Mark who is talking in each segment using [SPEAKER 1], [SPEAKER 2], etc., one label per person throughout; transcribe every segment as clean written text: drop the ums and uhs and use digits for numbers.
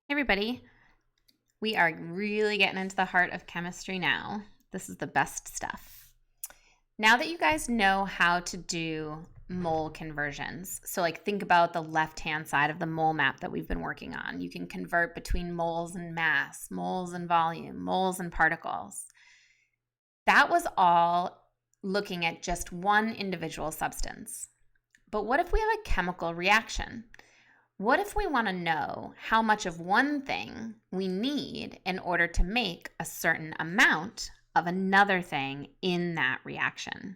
[SPEAKER 1] Hey everybody, we are really getting into the heart of chemistry now. This is the best stuff. Now that you guys know how to do mole conversions, so like think about the left-hand side of the mole map that we've been working on. You can convert between moles and mass, moles and volume, moles and particles. That was all looking at just one individual substance. But what if we have a chemical reaction? What if we want to know how much of one thing we need in order to make a certain amount of another thing in that reaction?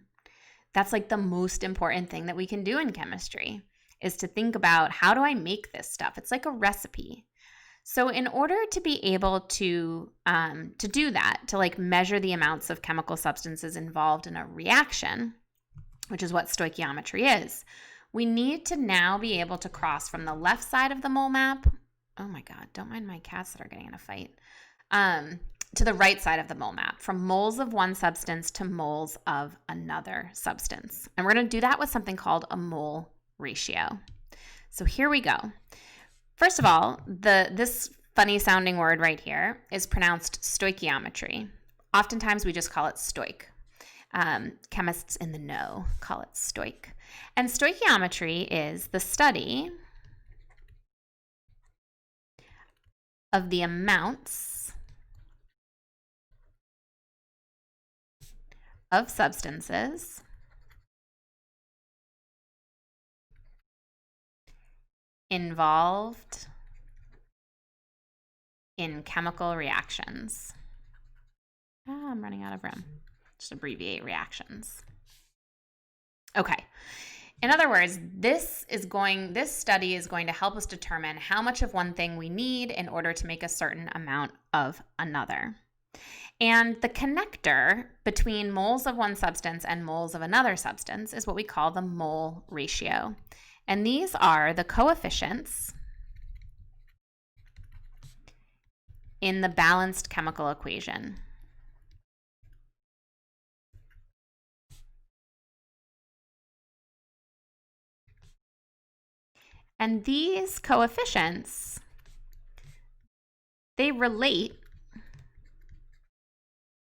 [SPEAKER 1] That's like the most important thing that we can do in chemistry, is to think about, how do I make this stuff? It's like a recipe. So in order to be able to do that, to like measure the amounts of chemical substances involved in a reaction, which is what stoichiometry is, we need to now be able to cross from the left side of the mole map. Oh my God, don't mind my cats that are getting in a fight. To the right side of the mole map, from moles of one substance to moles of another substance. And we're going to do that with something called a mole ratio. So here we go. First of all, this funny sounding word right here is pronounced stoichiometry. Oftentimes we just call it stoic. Chemists in the know call it stoic. And stoichiometry is the study of the amounts of substances involved in chemical reactions. I'm running out of room. Just abbreviate reactions. Okay. In other words, this study is going to help us determine how much of one thing we need in order to make a certain amount of another. And the connector between moles of one substance and moles of another substance is what we call the mole ratio. And these are the coefficients in the balanced chemical equation. And these coefficients, they relate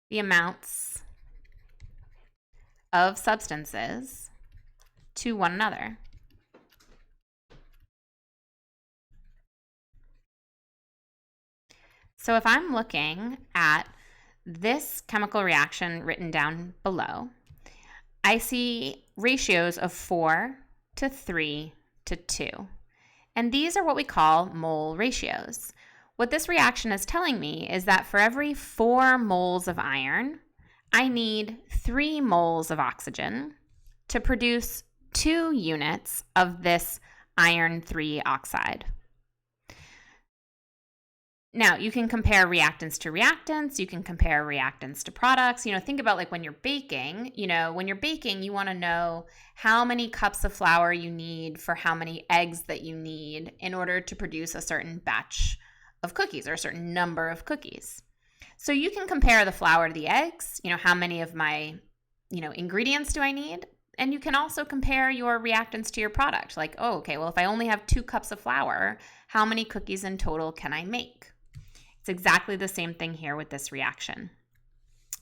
[SPEAKER 1] the amounts of substances to one another. So if I'm looking at this chemical reaction written down below, I see ratios of 4 to 3 to 2. And these are what we call mole ratios. What this reaction is telling me is that for every 4 moles of iron, I need 3 moles of oxygen to produce 2 units of this iron 3 oxide. Now, you can compare reactants to reactants. You can compare reactants to products. Think about like when you're baking. When you're baking, you want to know how many cups of flour you need for how many eggs that you need in order to produce a certain batch of cookies or a certain number of cookies. So you can compare the flour to the eggs. How many of my, ingredients do I need? And you can also compare your reactants to your product. Like, if I only have 2 cups of flour, how many cookies in total can I make? It's exactly the same thing here with this reaction.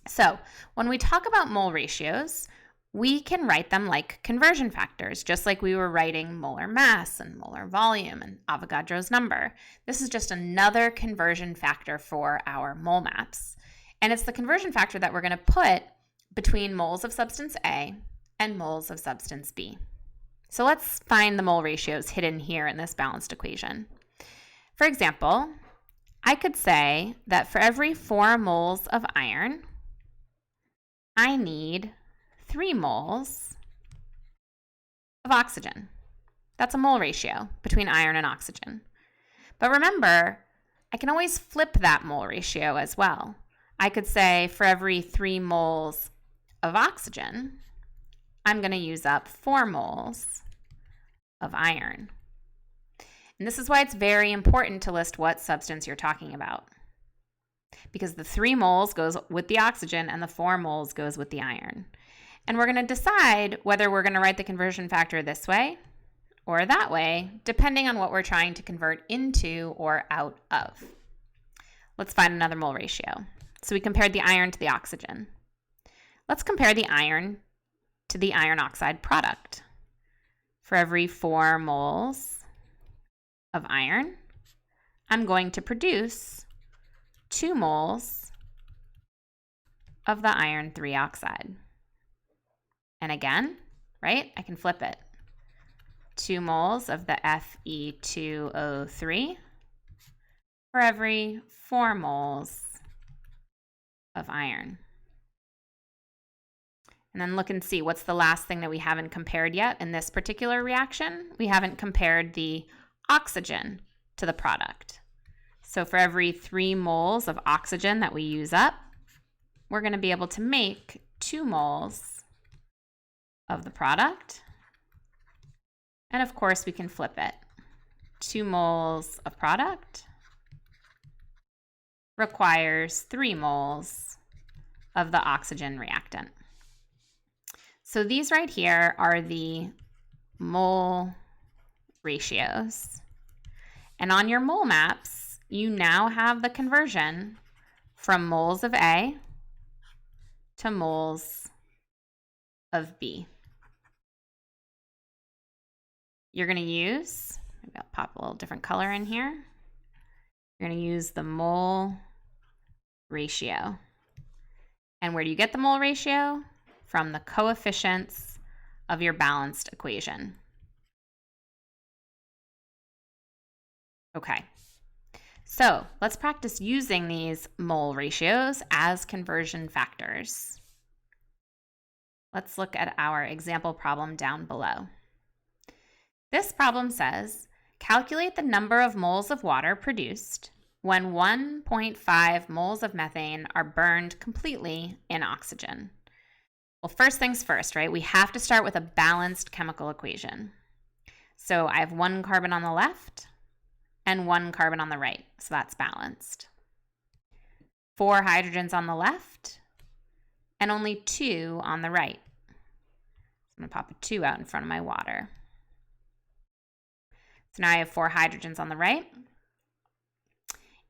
[SPEAKER 1] So when we talk about mole ratios, we can write them like conversion factors, just like we were writing molar mass and molar volume and Avogadro's number. This is just another conversion factor for our mole maps. And it's the conversion factor that we're going to put between moles of substance A and moles of substance B. So let's find the mole ratios hidden here in this balanced equation. For example, I could say that for every 4 moles of iron, I need 3 moles of oxygen. That's a mole ratio between iron and oxygen. But remember, I can always flip that mole ratio as well. I could say for every 3 moles of oxygen, I'm going to use up 4 moles of iron. And this is why it's very important to list what substance you're talking about, because the 3 moles goes with the oxygen and the 4 moles goes with the iron. And we're going to decide whether we're going to write the conversion factor this way or that way, depending on what we're trying to convert into or out of. Let's find another mole ratio. So we compared the iron to the oxygen. Let's compare the iron to the iron oxide product. For every 4 moles of iron, I'm going to produce 2 moles of the iron 3 oxide. And again, right, I can flip it. 2 moles of the Fe2O3 for every 4 moles of iron. And then look and see what's the last thing that we haven't compared yet in this particular reaction. We haven't compared the oxygen to the product. So for every 3 moles of oxygen that we use up, we're going to be able to make 2 moles of the product. And of course, we can flip it. 2 moles of product requires 3 moles of the oxygen reactant. So these right here are the mole ratios. And on your mole maps, you now have the conversion from moles of A to moles of B. You're going to use, maybe I'll pop a little different color in here. You're going to use the mole ratio. And where do you get the mole ratio? From the coefficients of your balanced equation. Okay, so let's practice using these mole ratios as conversion factors. Let's look at our example problem down below. This problem says, calculate the number of moles of water produced when 1.5 moles of methane are burned completely in oxygen. Well, first things first, right? We have to start with a balanced chemical equation. So I have 1 carbon on the left and 1 carbon on the right, so that's balanced. 4 hydrogens on the left and only 2 on the right. I'm going to pop a 2 out in front of my water. So now I have 4 hydrogens on the right.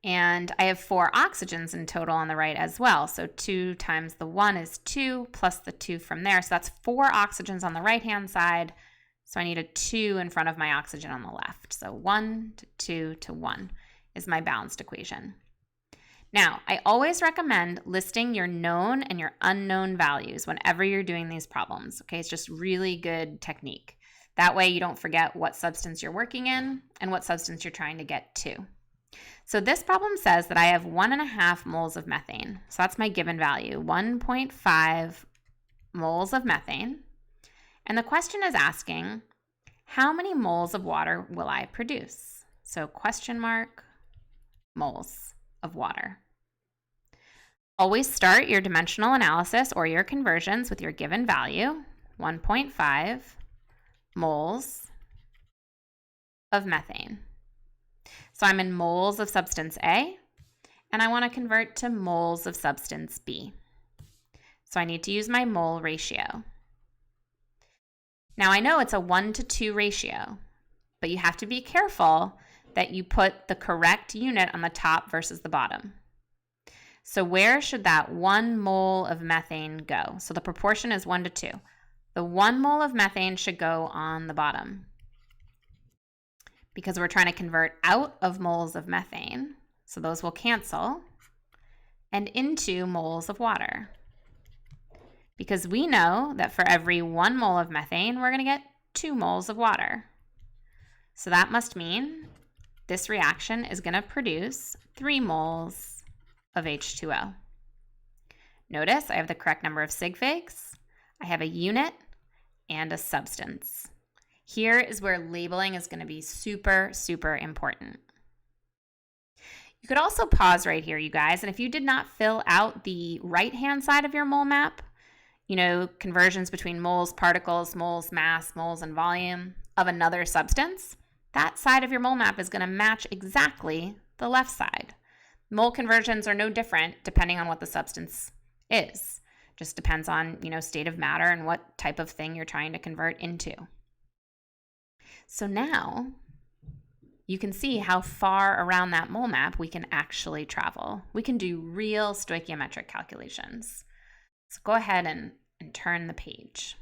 [SPEAKER 1] And I have 4 oxygens in total on the right as well. So 2 times the 1 is 2 plus the 2 from there. So that's 4 oxygens on the right-hand side. So I need a 2 in front of my oxygen on the left. So 1 to 2 to 1 is my balanced equation. Now, I always recommend listing your known and your unknown values whenever you're doing these problems. Okay, it's just really good technique. That way you don't forget what substance you're working in and what substance you're trying to get to. So this problem says that I have 1.5 moles of methane. So that's my given value, 1.5 moles of methane. And the question is asking, how many moles of water will I produce? So question mark, moles of water. Always start your dimensional analysis or your conversions with your given value, 1.5 moles of methane. So I'm in moles of substance A, and I want to convert to moles of substance B. So I need to use my mole ratio. Now I know it's a 1 to 2 ratio, but you have to be careful that you put the correct unit on the top versus the bottom. So where should that 1 mole of methane go? So the proportion is 1 to 2. The 1 mole of methane should go on the bottom, because we're trying to convert out of moles of methane, so those will cancel, and into moles of water. Because we know that for every 1 mole of methane, we're going to get 2 moles of water. So that must mean this reaction is going to produce 3 moles of H2O. Notice I have the correct number of sig figs, I have a unit, and a substance. Here is where labeling is going to be super, super important. You could also pause right here, you guys, and if you did not fill out the right-hand side of your mole map, you know, conversions between moles, particles, moles, mass, moles, and volume of another substance, that side of your mole map is going to match exactly the left side. Mole conversions are no different depending on what the substance is. Just depends on, you know, state of matter and what type of thing you're trying to convert into. So now you can see how far around that mole map we can actually travel. We can do real stoichiometric calculations. So go ahead and turn the page.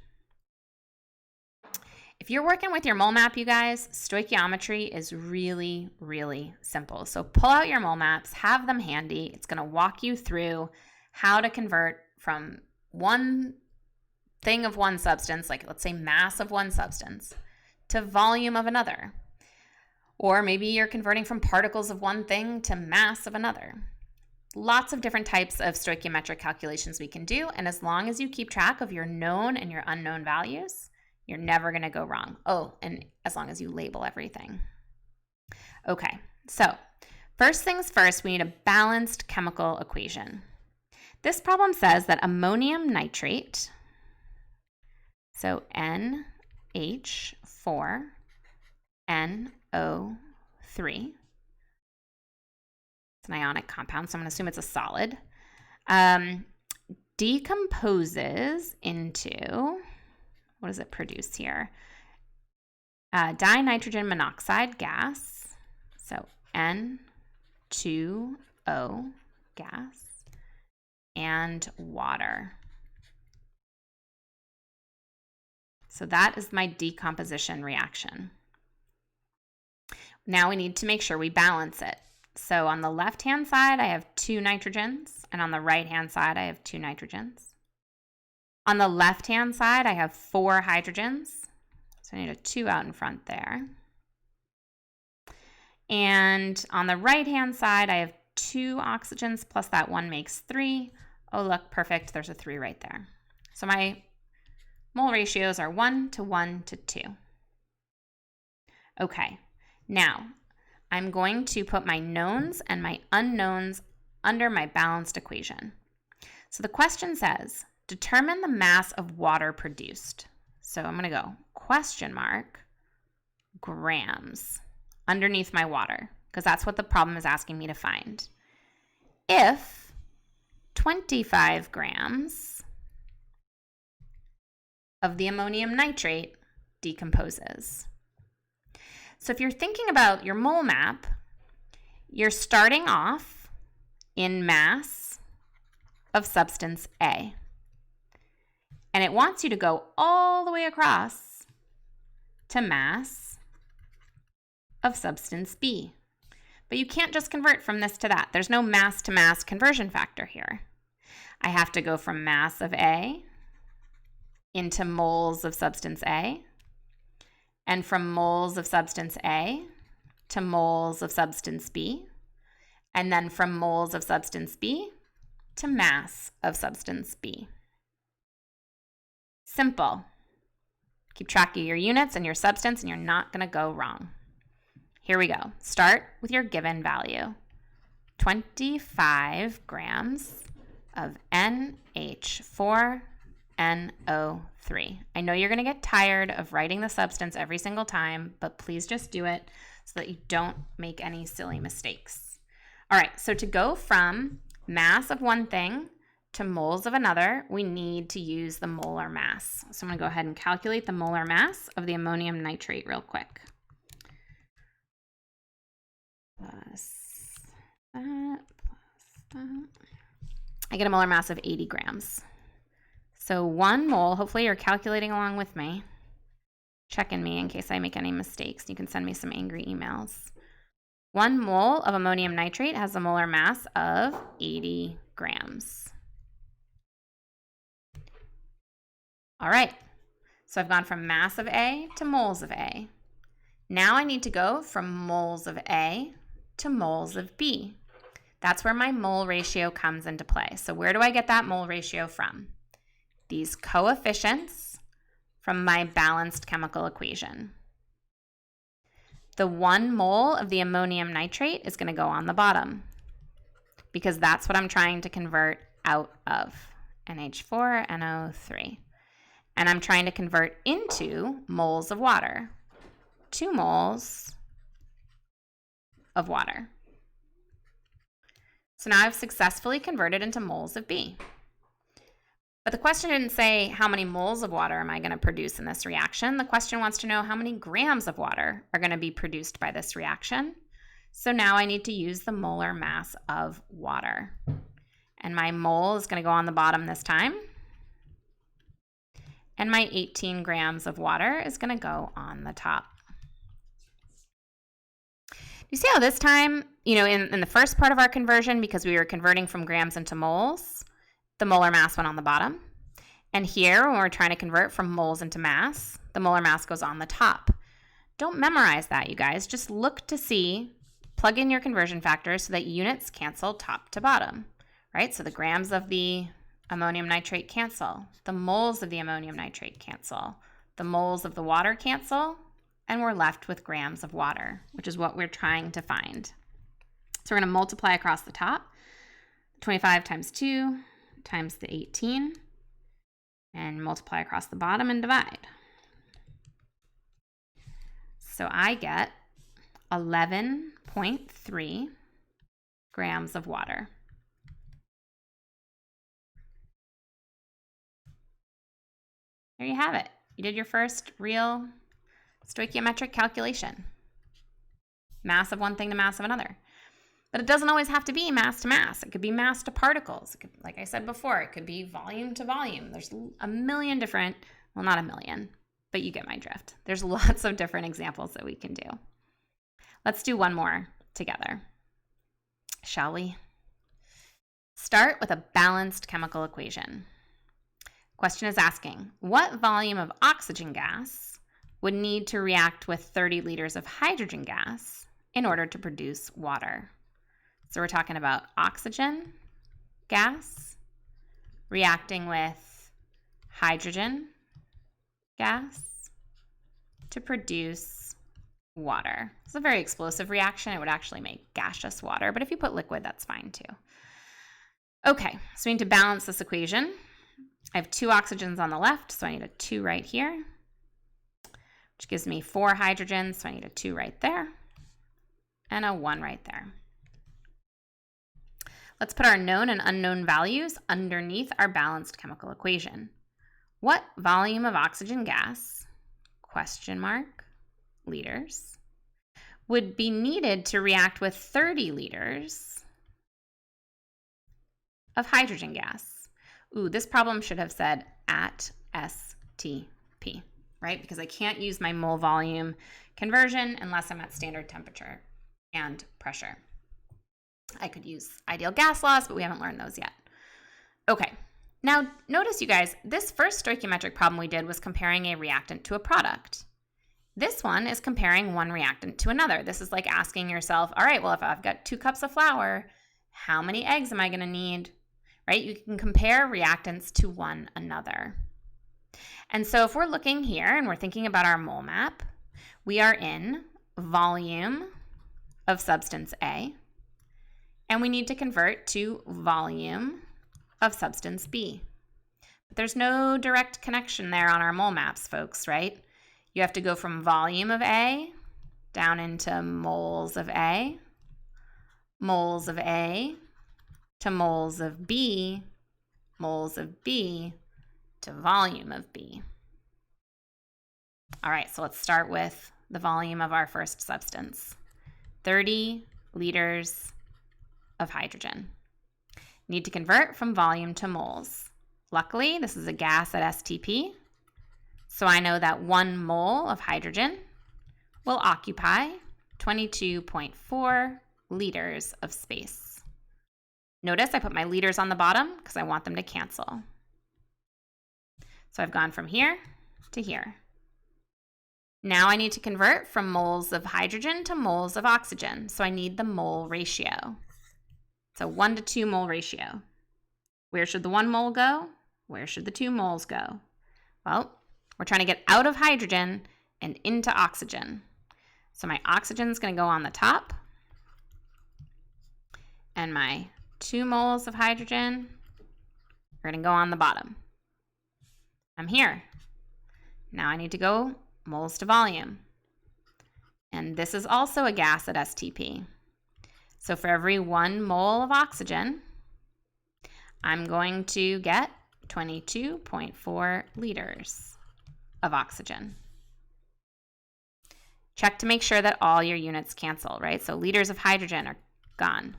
[SPEAKER 1] If you're working with your mole map, you guys, stoichiometry is really, really simple. So pull out your mole maps, have them handy. It's going to walk you through how to convert from one thing of one substance, like let's say mass of one substance, to volume of another. Or maybe you're converting from particles of one thing to mass of another. Lots of different types of stoichiometric calculations we can do, and as long as you keep track of your known and your unknown values, you're never going to go wrong. Oh, and as long as you label everything. Okay, so first things first, we need a balanced chemical equation. This problem says that ammonium nitrate, so NH4NO3, it's an ionic compound, so I'm going to assume it's a solid, decomposes into, what does it produce here? Dinitrogen monoxide gas, so N2O gas, and water. So that is my decomposition reaction. Now we need to make sure we balance it. So on the left-hand side, I have 2 nitrogens, and on the right-hand side, I have 2 nitrogens. On the left-hand side, I have 4 hydrogens, so I need a 2 out in front there. And on the right-hand side, I have 2 oxygens, plus that 1 makes 3. Oh, look, perfect. There's a 3 right there. So my mole ratios are 1 to 1 to 2. Okay, now I'm going to put my knowns and my unknowns under my balanced equation. So the question says, determine the mass of water produced. So I'm going to go question mark grams underneath my water, because that's what the problem is asking me to find. If 25 grams of the ammonium nitrate decomposes. So if you're thinking about your mole map, you're starting off in mass of substance A. And it wants you to go all the way across to mass of substance B. But you can't just convert from this to that. There's no mass to mass conversion factor here. I have to go from mass of A into moles of substance A, and from moles of substance A to moles of substance B, and then from moles of substance B to mass of substance B. Simple. Keep track of your units and your substance, and you're not going to go wrong. Here we go. Start with your given value. 25 grams of NH4NO3. I know you're going to get tired of writing the substance every single time, but please just do it so that you don't make any silly mistakes. All right, so to go from mass of one thing to moles of another, we need to use the molar mass. So I'm going to go ahead and calculate the molar mass of the ammonium nitrate real quick. Plus that. I get a molar mass of 80 grams. So 1 mole, hopefully you're calculating along with me, checking me in case I make any mistakes. You can send me some angry emails. 1 mole of ammonium nitrate has a molar mass of 80 grams. All right, so I've gone from mass of A to moles of A. Now I need to go from moles of A to moles of B. That's where my mole ratio comes into play. So where do I get that mole ratio from? These coefficients from my balanced chemical equation. The 1 mole of the ammonium nitrate is going to go on the bottom because that's what I'm trying to convert out of, NH4NO3. And I'm trying to convert into moles of water, 2 moles of water. So now I've successfully converted into moles of B. But the question didn't say how many moles of water am I going to produce in this reaction. The question wants to know how many grams of water are going to be produced by this reaction. So now I need to use the molar mass of water. And my mole is going to go on the bottom this time. And my 18 grams of water is going to go on the top. You see how this time, in the first part of our conversion, because we were converting from grams into moles, the molar mass went on the bottom. And here, when we're trying to convert from moles into mass, the molar mass goes on the top. Don't memorize that, you guys. Just look to see, plug in your conversion factors so that units cancel top to bottom, right? So the grams of the ammonium nitrate cancel, the moles of the ammonium nitrate cancel, the moles of the water cancel, and we're left with grams of water, which is what we're trying to find. So we're going to multiply across the top, 25 times 2 times the 18, and multiply across the bottom and divide. So I get 11.3 grams of water. There you have it. You did your first real stoichiometric calculation. Mass of one thing to mass of another. But it doesn't always have to be mass to mass. It could be mass to particles. It could, like I said before, it could be volume to volume. There's a million different, well, not a million, but you get my drift. There's lots of different examples that we can do. Let's do one more together, shall we? Start with a balanced chemical equation. Question is asking, what volume of oxygen gas would need to react with 30 liters of hydrogen gas in order to produce water? So we're talking about oxygen gas reacting with hydrogen gas to produce water. It's a very explosive reaction. It would actually make gaseous water, but if you put liquid, that's fine too. Okay, so we need to balance this equation. I have 2 oxygens on the left, so I need a 2 right here, which gives me 4 hydrogens, so I need a 2 right there, and a 1 right there. Let's put our known and unknown values underneath our balanced chemical equation. What volume of oxygen gas, question mark, liters, would be needed to react with 30 liters of hydrogen gas? Ooh, this problem should have said at STP, right? Because I can't use my mole volume conversion unless I'm at standard temperature and pressure. I could use ideal gas laws, but we haven't learned those yet. Okay, now notice you guys, this first stoichiometric problem we did was comparing a reactant to a product. This one is comparing one reactant to another. This is like asking yourself, all right, well, if I've got 2 cups of flour, how many eggs am I going to need? Right? You can compare reactants to one another. And so if we're looking here and we're thinking about our mole map, we are in volume of substance A, and we need to convert to volume of substance B. But there's no direct connection there on our mole maps, folks, right? You have to go from volume of A down into moles of A to moles of B to volume of B. All right, so let's start with the volume of our first substance. 30 liters of hydrogen. Need to convert from volume to moles. Luckily, this is a gas at STP, so I know that 1 mole of hydrogen will occupy 22.4 liters of space. Notice I put my liters on the bottom because I want them to cancel. So I've gone from here to here. Now I need to convert from moles of hydrogen to moles of oxygen, so I need the mole ratio. It's a 1 to 2 mole ratio. Where should the 1 mole go? Where should the 2 moles go? Well, we're trying to get out of hydrogen and into oxygen. So my oxygen is going to go on the top, and my 2 moles of hydrogen are going to go on the bottom. I'm here. Now I need to go moles to volume. And this is also a gas at STP. So for every 1 mole of oxygen, I'm going to get 22.4 liters of oxygen. Check to make sure that all your units cancel, right? So liters of hydrogen are gone.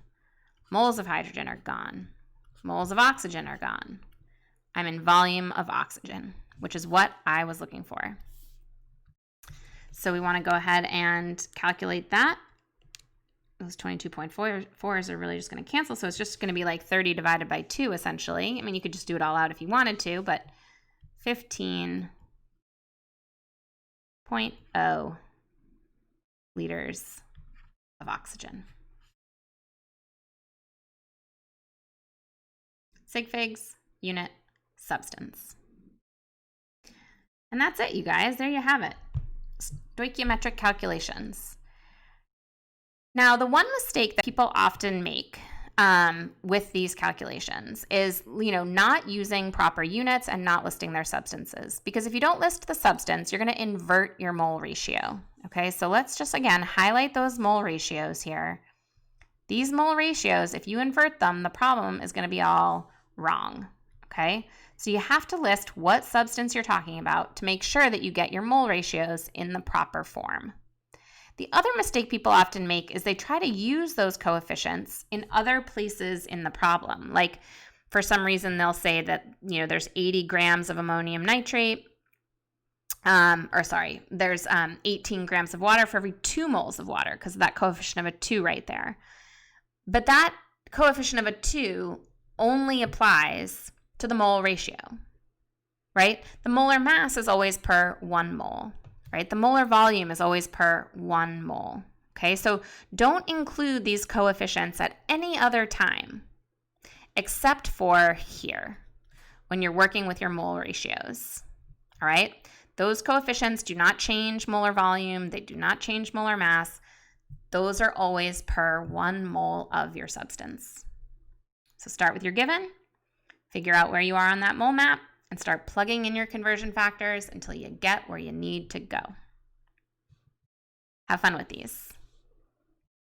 [SPEAKER 1] Moles of hydrogen are gone. Moles of oxygen are gone. I'm in volume of oxygen, which is what I was looking for. So we want to go ahead and calculate that. Those 22.4s are really just going to cancel. So it's just going to be like 30 divided by 2, essentially. I mean, you could just do it all out if you wanted to, but 15.0 liters of oxygen. Sig figs, unit, substance. And that's it, you guys. There you have it. Stoichiometric calculations. Now, the one mistake that people often make with these calculations is, not using proper units and not listing their substances. Because if you don't list the substance, you're going to invert your mole ratio. Okay, so let's just, again, highlight those mole ratios here. These mole ratios, if you invert them, the problem is going to be all wrong. Okay, so you have to list what substance you're talking about to make sure that you get your mole ratios in the proper form. The other mistake people often make is they try to use those coefficients in other places in the problem. Like, for some reason, they'll say that, there's 80 grams of ammonium nitrate, there's 18 grams of water for every 2 moles of water because of that coefficient of a 2 right there. But that coefficient of a 2 only applies to the mole ratio, right? The molar mass is always per 1 mole. Right? The molar volume is always per 1 mole. Okay, so don't include these coefficients at any other time except for here when you're working with your mole ratios. All right, those coefficients do not change molar volume, they do not change molar mass. Those are always per 1 mole of your substance. So start with your given, figure out where you are on that mole map, and start plugging in your conversion factors until you get where you need to go. Have fun with these.